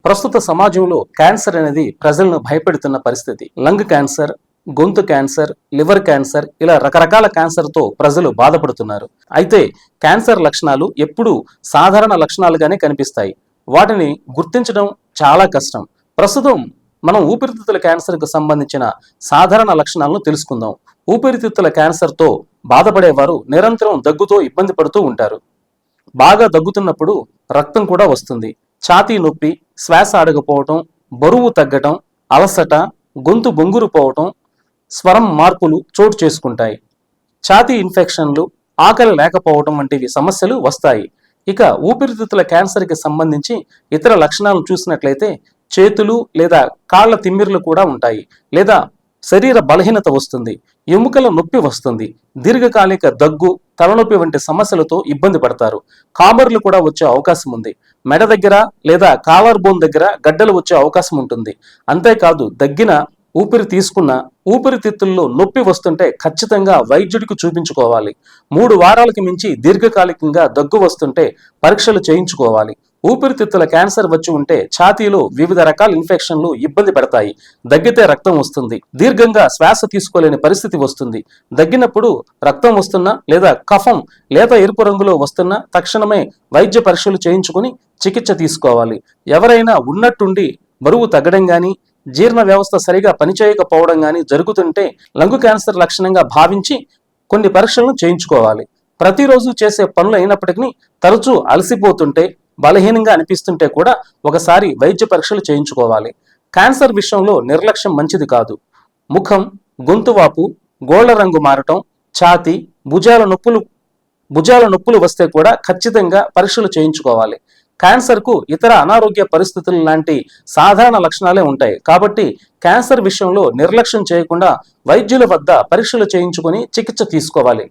ప్రస్తుత సమాజంలో క్యాన్సర్ అనేది ప్రజలను భయపెడుతున్న పరిస్థితి. లంగ్ క్యాన్సర్, గొంతు క్యాన్సర్, లివర్ క్యాన్సర్ ఇలా రకరకాల క్యాన్సర్తో ప్రజలు బాధపడుతున్నారు. అయితే క్యాన్సర్ లక్షణాలు ఎప్పుడూ సాధారణ లక్షణాలుగానే కనిపిస్తాయి. వాటిని గుర్తించడం చాలా కష్టం. ప్రస్తుతం మనం ఊపిరితిత్తుల క్యాన్సర్కు సంబంధించిన సాధారణ లక్షణాలను తెలుసుకుందాం. ఊపిరితిత్తుల క్యాన్సర్తో బాధపడేవారు నిరంతరం దగ్గుతో ఇబ్బంది పడుతూ ఉంటారు. బాగా దగ్గుతున్నప్పుడు రక్తం కూడా వస్తుంది. ఛాతీ నొప్పి, శ్వాస ఆడకపోవటం, బరువు తగ్గటం, అలసట, గొంతు బొంగురు పోవటం, స్వరం మార్పులు చోటు చేసుకుంటాయి. ఛాతీ ఇన్ఫెక్షన్లు, ఆకలి లేకపోవటం వంటివి సమస్యలు వస్తాయి. ఇక ఊపిరితిత్తుల క్యాన్సర్కి సంబంధించి ఇతర లక్షణాలను చూసినట్లయితే చేతులు లేదా కాళ్ల తిమ్మిర్లు కూడా ఉంటాయి, లేదా శరీర బలహీనత వస్తుంది, ఎముకల నొప్పి వస్తుంది, దీర్ఘకాలిక దగ్గు, తలనొప్పి వంటి సమస్యలతో ఇబ్బంది పడతారు. కామర్లు కూడా వచ్చే అవకాశం ఉంది. మెడ దగ్గర లేదా కాలర్ బోన్ దగ్గర గడ్డలు వచ్చే అవకాశం ఉంటుంది. అంతేకాదు దగ్గిన, ఊపిరి తీసుకున్న, ఊపిరితిత్తుల్లో నొప్పి వస్తుంటే ఖచ్చితంగా వైద్యుడికి చూపించుకోవాలి. 3 వారాలకు మించి దీర్ఘకాలికంగా దగ్గు వస్తుంటే పరీక్షలు చేయించుకోవాలి. ఊపిరితిత్తుల క్యాన్సర్ వచ్చి ఉంటే ఛాతీలో వివిధ రకాల ఇన్ఫెక్షన్లు ఇబ్బంది పెడతాయి. దగ్గితే రక్తం వస్తుంది, దీర్ఘంగా శ్వాస తీసుకోలేని పరిస్థితి వస్తుంది. దగ్గినప్పుడు రక్తం వస్తున్నా లేదా కఫం లేత ఎరుపు రంగులో వస్తున్నా తక్షణమే వైద్య పరీక్షలు చేయించుకుని చికిత్స తీసుకోవాలి. ఎవరైనా ఉన్నట్టుండి బరువు తగ్గడం గాని, జీర్ణ వ్యవస్థ సరిగా పనిచేయకపోవడం గాని జరుగుతుంటే లంగు క్యాన్సర్ లక్షణంగా భావించి కొన్ని పరీక్షలను చేయించుకోవాలి. ప్రతిరోజు చేసే పనులు అయినప్పటికీ తరచూ అలసిపోతుంటే, బలహీనంగా అనిపిస్తుంటే కూడా ఒకసారి వైద్య పరీక్షలు చేయించుకోవాలి. క్యాన్సర్ విషయంలో నిర్లక్ష్యం మంచిది కాదు. ముఖం, గొంతువాపు, గోళ్ల రంగు మారటం, ఛాతీ, భుజాల నొప్పులు వస్తే కూడా ఖచ్చితంగా పరీక్షలు చేయించుకోవాలి. క్యాన్సర్కు ఇతర అనారోగ్య పరిస్థితులు లాంటి సాధారణ లక్షణాలే ఉంటాయి. కాబట్టి క్యాన్సర్ విషయంలో నిర్లక్ష్యం చేయకుండా వైద్యుల వద్ద పరీక్షలు చేయించుకొని చికిత్స తీసుకోవాలి.